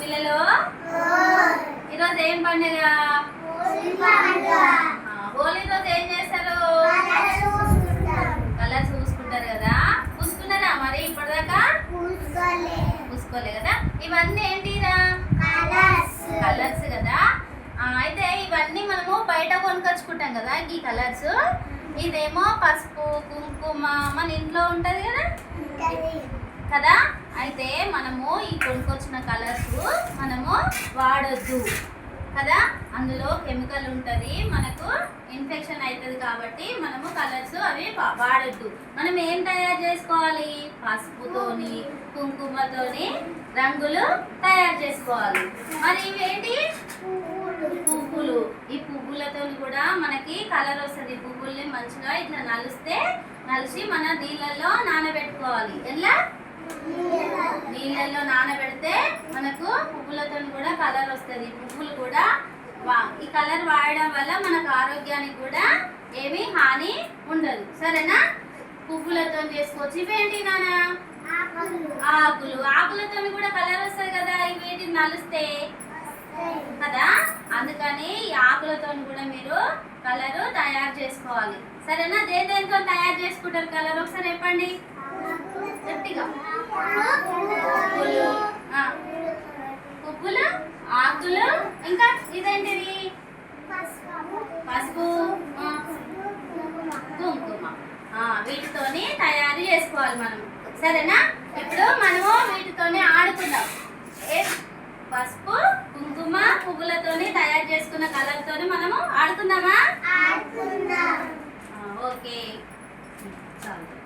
పిల్లలు ఈరోజు ఏం పండుగ? హోలీ రోజు ఏం చేస్తారు? కలర్స్ పూసుకుంటారు కదా. పూసుకున్నారా మరి ఇప్పటిదాకా? పూసుకోలే కదా. ఇవన్నీ ఏంటిరా? కలర్స్ కదా. అయితే ఇవన్నీ మనము బయట కొనుకొచ్చుకుంటాం కదా ఈ కలర్స్. ఇదేమో పసుపు కుంకుమ మన ఇంట్లో ఉంటది కదా కదా. అయితే మనము ఈ కొనుకొచ్చిన కలర్స్ మనము వాడొద్దు కదా. అందులో కెమికల్ ఉంటుంది, మనకు ఇన్ఫెక్షన్ అవుతుంది. కాబట్టి మనము కలర్స్ అవి వాడొద్దు. మనం ఏం తయారు చేసుకోవాలి? పసుపుతోని కుంకుమతోని రంగులు తయారు చేసుకోవాలి. మరి ఇవేంటి? పువ్వులు. ఈ పువ్వులతో కూడా మనకి కలర్ వస్తుంది. పువ్వుల్ని మంచిగా ఇట్లా నలిసి మన నీళ్ళల్లో నానబెట్టుకోవాలి. ఎలా? నీళ్ళల్లో నానబెడితే మనకు పువ్వులతో కూడా కలర్ వస్తుంది. పువ్వులు కూడా ఈ కలర్ వాడడం వల్ల మనకు ఆరోగ్యానికి కూడా ఏమీ హాని ఉండదు. సరేనా? పువ్వులతో చేసుకోవచ్చు. ఇవేంటి నానా? ఆకులతో కూడా కలర్ వస్తుంది కదా. ఇవేంటి? నలిస్తే కదా. అందుకని ఈ ఆకులతో కూడా మీరు కలర్ తయారు చేసుకోవాలి. సరేనా? దేంతో తయారు చేసుకుంటారు కలర్? ఒకసారి చెప్పండి గట్టిగా. పువ్వులు, ఆకులు, ఇంకా ఇదేంటిది? పసుపు, కుంకుమ. వీటితోని తయారు చేసుకోవాలి మనం. సరేనా? ఇప్పుడు మనము వీటితోనే ఆడుకుందాం. పసుపు కుంకుమ పువ్వులతోని తయారు చేసుకున్న కలర్ తోని మనము ఆడుకుందామా? ఓకే చాలు.